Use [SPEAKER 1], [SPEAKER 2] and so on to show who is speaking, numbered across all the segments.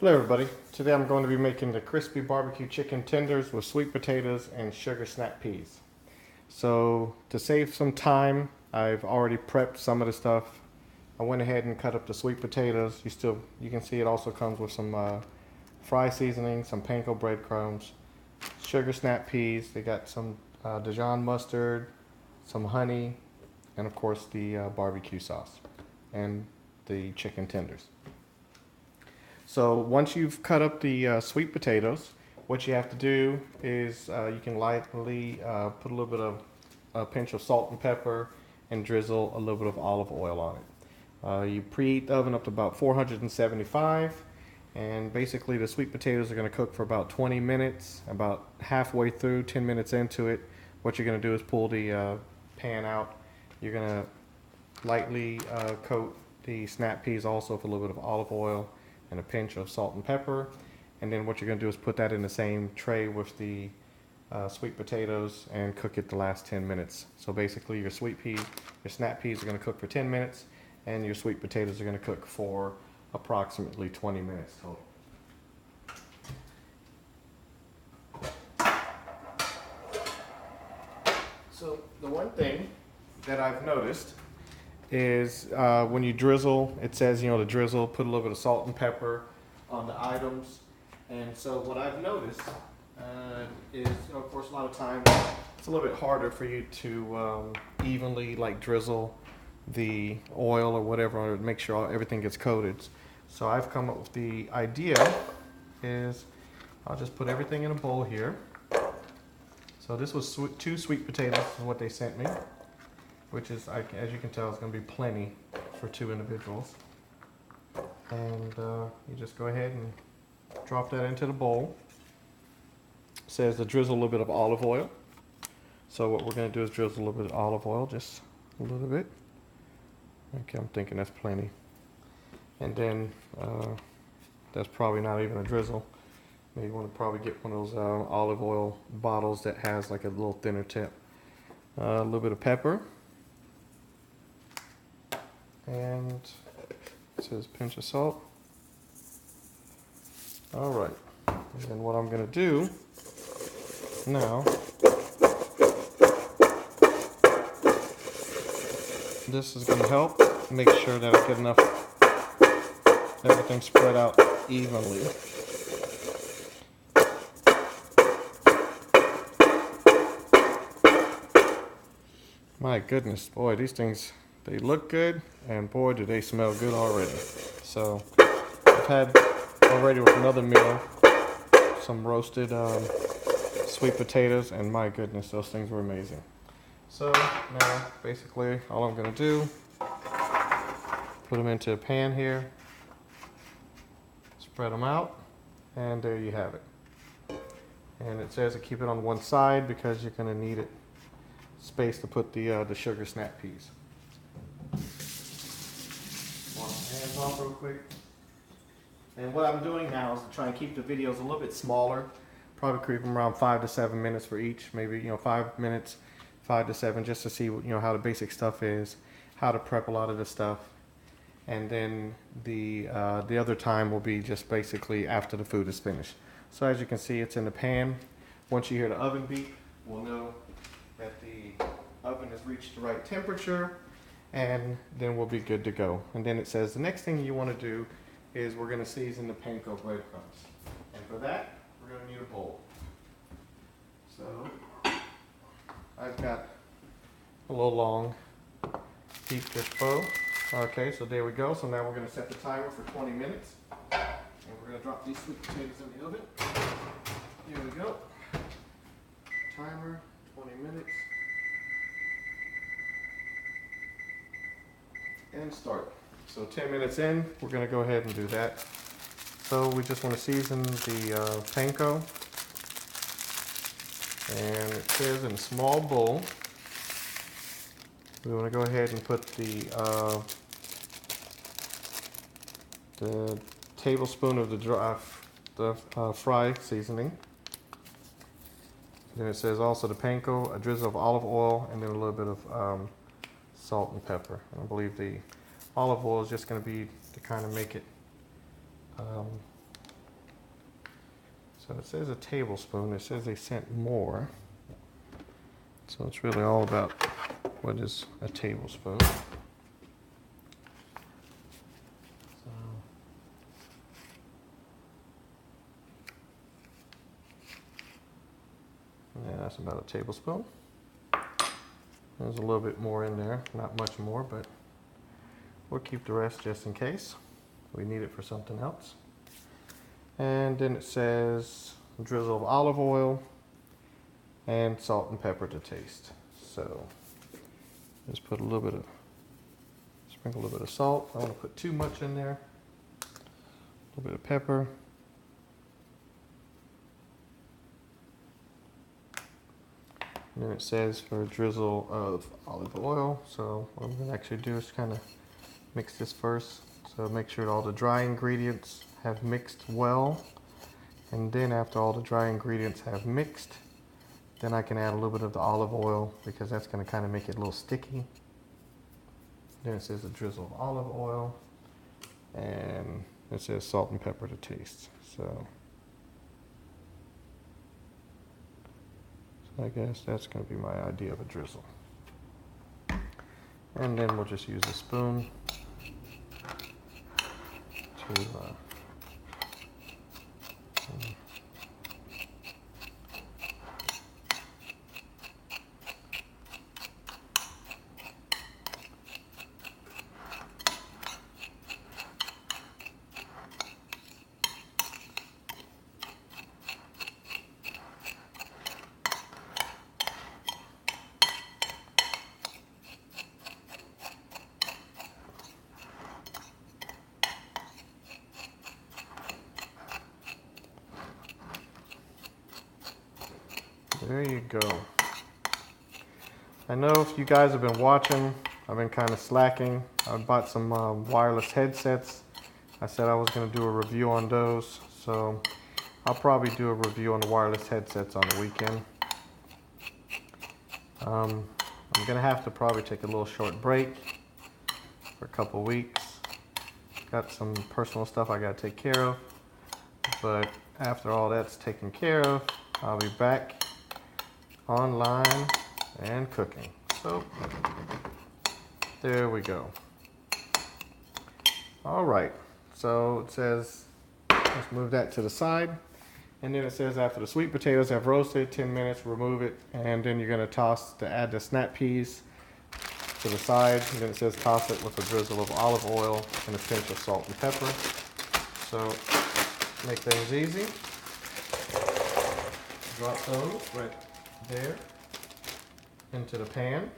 [SPEAKER 1] Hello everybody, today I'm going to be making the crispy barbecue chicken tenders with sweet potatoes and sugar snap peas. So to save some time, I've already prepped some of the stuff. I went ahead and cut up the sweet potatoes. You can see it also comes with some fry seasoning, some panko breadcrumbs, sugar snap peas. They got some Dijon mustard, some honey, and of course the barbecue sauce and the chicken tenders. So once you've cut up the sweet potatoes, what you have to do is you can lightly put a little bit of a pinch of salt and pepper and drizzle a little bit of olive oil on it. You preheat the oven up to about 475, and basically the sweet potatoes are going to cook for about 20 minutes. About halfway through, 10 minutes into it, what you're going to do is pull the pan out. You're going to lightly coat the snap peas also with a little bit of olive oil and a pinch of salt and pepper, and then what you're going to do is put that in the same tray with the sweet potatoes and cook it the last 10 minutes. So basically your snap peas are going to cook for 10 minutes, and your sweet potatoes are going to cook for approximately 20 minutes total. So the one thing that I've noticed is when you drizzle, it says, to drizzle, put a little bit of salt and pepper on the items. And so what I've noticed is, of course, a lot of times it's a little bit harder for you to evenly drizzle the oil or whatever, or make sure everything gets coated. So I've come up with the idea is I'll just put everything in a bowl here. So this was 2 sweet potatoes is what they sent me, which is, as you can tell, it's going to be plenty for 2 individuals. And you just go ahead and drop that into the bowl. It says to drizzle a little bit of olive oil. So what we're going to do is drizzle a little bit of olive oil, just a little bit. Okay, I'm thinking that's plenty. And then that's probably not even a drizzle. Maybe you want to probably get one of those olive oil bottles that has like a little thinner tip. A little bit of pepper. And it says pinch of salt. All right. And then what I'm going to do now, this is going to help make sure that I get enough, everything spread out evenly. My goodness, boy, these things, they look good, and boy, do they smell good already. So I've had already with another meal some roasted sweet potatoes, and my goodness, those things were amazing. So now basically all I'm going to do, put them into a pan here, spread them out, and there you have it. And it says to keep it on one side because you're going to need it space to put the sugar snap peas. Wash my hands off real quick. And what I'm doing now is to try and keep the videos a little bit smaller. Probably keep them around 5 to 7 minutes for each. Maybe 5 minutes, 5 to 7, just to see how the basic stuff is, how to prep a lot of the stuff. And then the other time will be just basically after the food is finished. So as you can see, it's in the pan. Once you hear the oven beep, we'll know that the oven has reached the right temperature, and then we'll be good to go. And then it says the next thing you want to do is we're going to season the panko breadcrumbs. And for that, we're going to need a bowl. So I've got a little long deep dish bowl. Okay, so there we go. So now we're going to set the timer for 20 minutes. And we're going to drop these sweet potatoes in the oven. Here we go. Timer, 20 minutes. And start. So 10 minutes in, we're going to go ahead and do that. So we just want to season the panko. And it says in a small bowl, we want to go ahead and put the tablespoon of the fry seasoning. Then it says also the panko, a drizzle of olive oil, and then a little bit of salt and pepper. And I believe the olive oil is just going to be to kind of make it So it says a tablespoon. It says they sent more. So it's really all about what is a tablespoon. So, yeah, that's about a tablespoon. There's a little bit more in there, not much more, but we'll keep the rest just in case we need it for something else. And then it says a drizzle of olive oil and salt and pepper to taste. So just put a little bit of, sprinkle a little bit of salt. I don't want to put too much in there. A little bit of pepper. And then it says for a drizzle of olive oil. So what I'm going to actually do is kind of mix this first. So make sure all the dry ingredients have mixed well. And then after all the dry ingredients have mixed, then I can add a little bit of the olive oil because that's going to kind of make it a little sticky. Then it says a drizzle of olive oil. And it says salt and pepper to taste. So I guess that's going to be my idea of a drizzle. And then we'll just use a spoon to there you go. I know if you guys have been watching, I've been kind of slacking. I bought some wireless headsets. I said I was going to do a review on those, so I'll probably do a review on the wireless headsets on the weekend. I'm going to have to probably take a little short break for a couple weeks. Got some personal stuff I got to take care of, but after all that's taken care of, I'll be back online and cooking. So there we go. All right, so it says, let's move that to the side. And then it says after the sweet potatoes have roasted 10 minutes, remove it. And then you're gonna add the snap peas to the side. And then it says toss it with a drizzle of olive oil and a pinch of salt and pepper. So make things easy. Drop those right there into the pan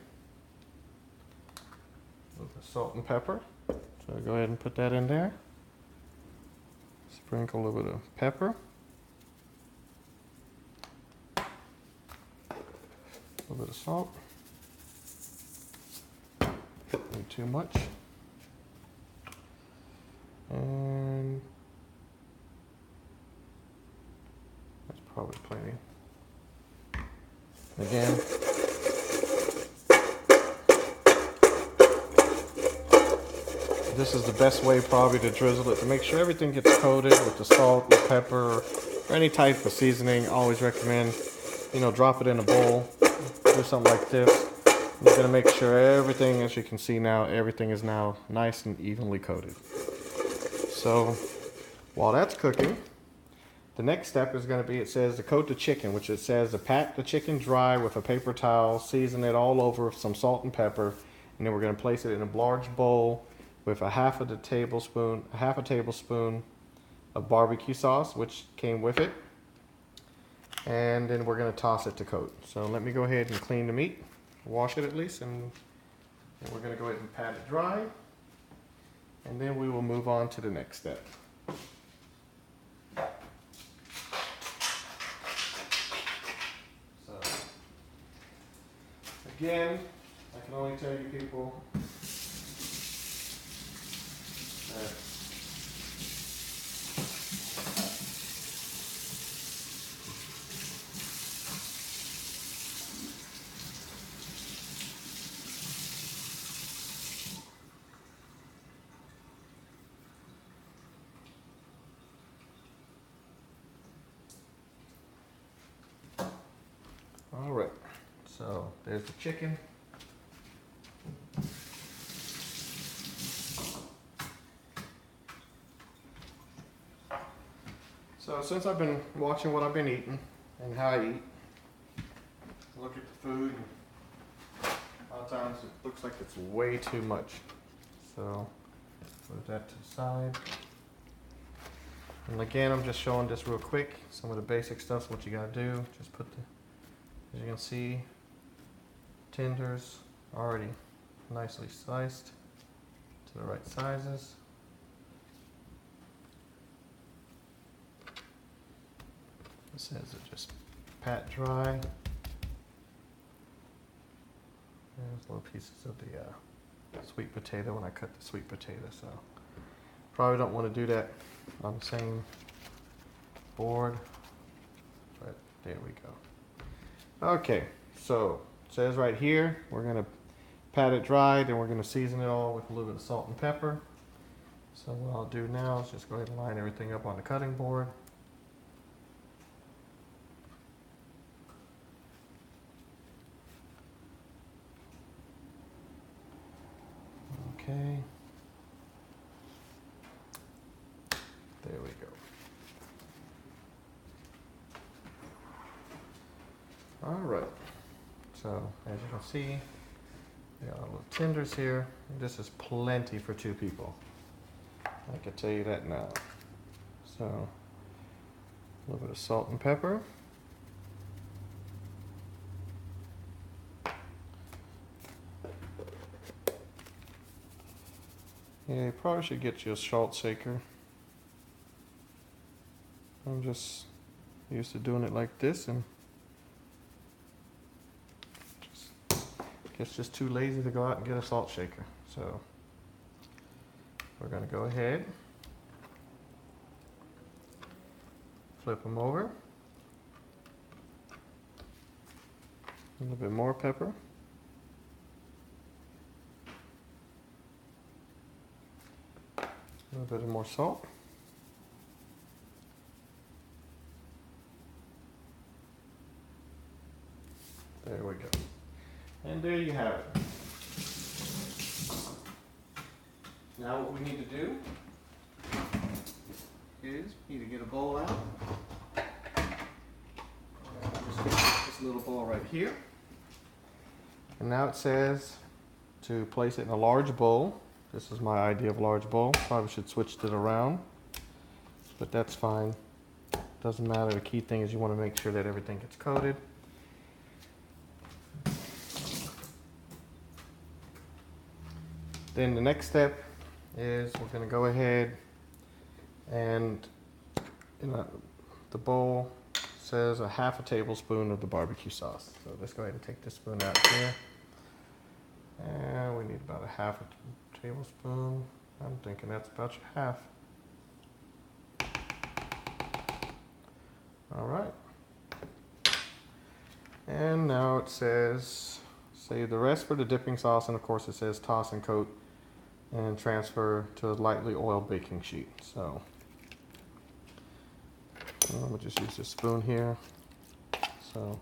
[SPEAKER 1] with the salt and pepper. So go ahead and put that in there. Sprinkle a little bit of pepper. A little bit of salt. Not too much. And that's probably plenty. Again, this is the best way probably to drizzle it, to make sure everything gets coated with the salt, the pepper, or any type of seasoning. I always recommend, drop it in a bowl, do something like this. You're going to make sure everything, as you can see now, everything is now nice and evenly coated. So while that's cooking, the next step is going to be, it says to coat the chicken, which it says to pat the chicken dry with a paper towel, season it all over with some salt and pepper, and then we're going to place it in a large bowl with a half a tablespoon of barbecue sauce, which came with it. And then we're going to toss it to coat. So let me go ahead and clean the meat, wash it at least, and we're going to go ahead and pat it dry. And then we will move on to the next step. So, again, I can only tell you people that So there's the chicken. So since I've been watching what I've been eating and how I eat, look at the food, and a lot of times it looks like it's way too much. So put that to the side. And again, I'm just showing this real quick, some of the basic stuff, what you gotta do. Just put the, as you can see, tenders already nicely sliced to the right sizes. It says it just pat dry. There's little pieces of the sweet potato when I cut the sweet potato, so probably don't want to do that on the same board, but there we go. Okay, so it says right here we're going to pat it dry, then we're going to season it all with a little bit of salt and pepper. So what I'll do now is just go ahead and line everything up on the cutting board. Okay. There we go. All right. So as you can see, we got our little tenders here. This is plenty for 2 people. I can tell you that now. So a little bit of salt and pepper. Yeah, you probably should get you a salt shaker. I'm just used to doing it like this, and just too lazy to go out and get a salt shaker. So we're gonna go ahead, flip them over, a little bit more pepper. A little bit more salt. There we go. And there you have it. Now what we need to do is we need to get a bowl out. Just get this little bowl right here. And now it says to place it in a large bowl. This is my idea of a large bowl. Probably should switch it around, but that's fine. Doesn't matter. The key thing is you want to make sure that everything gets coated. Then the next step is we're going to go ahead and the bowl says a half a tablespoon of the barbecue sauce. So let's go ahead and take this spoon out here. And we need about a half a tablespoon. I'm thinking that's about your half. All right. And now it says, save the rest for the dipping sauce, and of course it says toss and coat and transfer to a lightly oiled baking sheet. So we'll just use this spoon here. So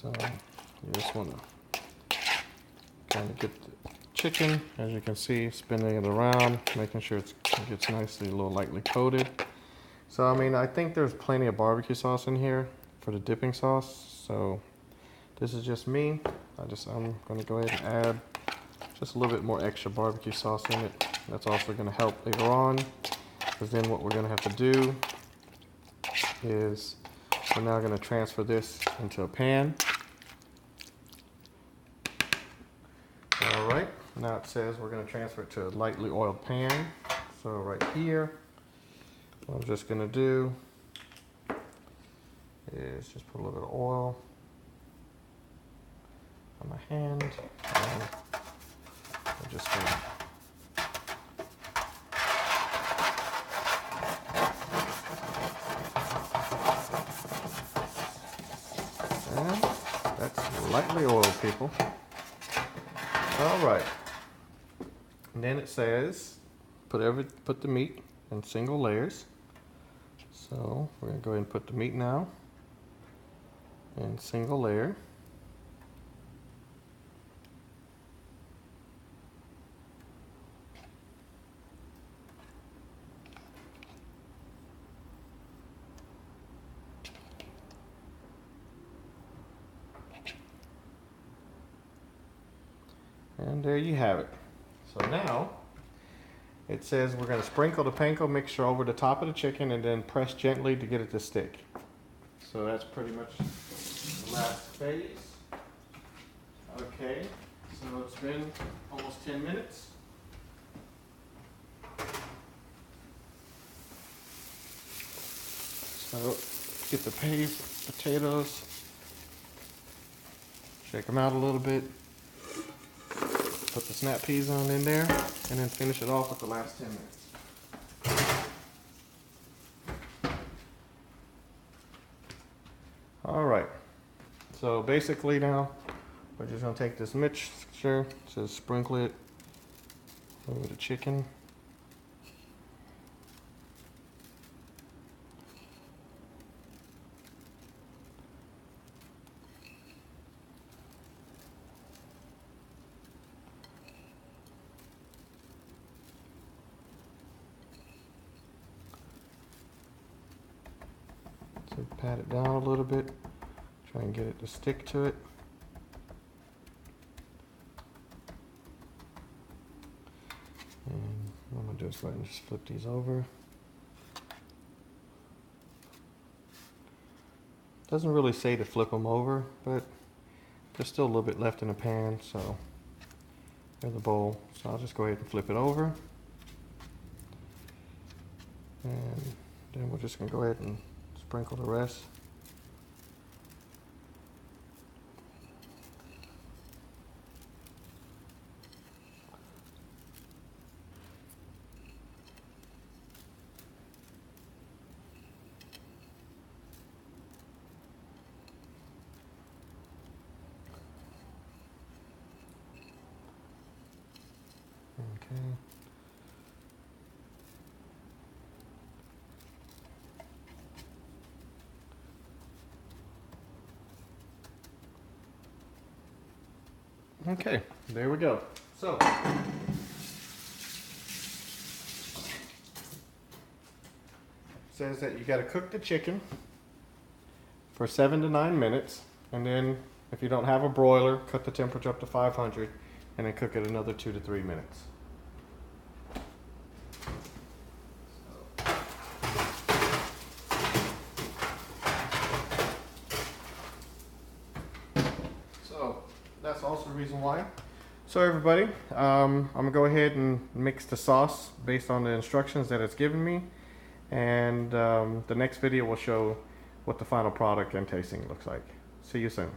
[SPEAKER 1] you just want to kind of get the chicken, as you can see, spinning it around, making sure it gets nicely, a little lightly coated. So I mean, I think there's plenty of barbecue sauce in here for the dipping sauce. So this is just me. I'm going to go ahead and add just a little bit more extra barbecue sauce in it. That's also going to help later on, because then what we're going to have to do is we're now going to transfer this into a pan. All right, now it says we're going to transfer it to a lightly oiled pan. So right here, what I'm just going to do is just put a little bit of oil on my hand, and I'm just going to that's lightly oiled, people. All right. And then it says put the meat in single layers. So we're gonna go ahead and put the meat now. and single layer. And there you have it. So now it says we're going to sprinkle the panko mixture over the top of the chicken and then press gently to get it to stick. So that's pretty much the last phase. Okay, so it's been almost 10 minutes. So get the potatoes, shake them out a little bit, put the snap peas on in there, and then finish it off with the last 10 minutes. All right, so basically now we're just gonna take this mixture, just sprinkle it over the chicken. So pat it down a little bit, try and get it to stick to it. And what I'm gonna do is go ahead and just flip these over. Doesn't really say to flip them over, but there's still a little bit left in the pan, so in the bowl. So I'll just go ahead and flip it over. And then we're just gonna go ahead and sprinkle the rest. Okay. Okay, there we go. So, says that you got to cook the chicken for 7 to 9 minutes, and then if you don't have a broiler, cut the temperature up to 500, and then cook it another 2 to 3 minutes. So that's also the reason why. So everybody, I'm gonna go ahead and mix the sauce based on the instructions that it's given me, and the next video will show what the final product and tasting looks like. See you soon.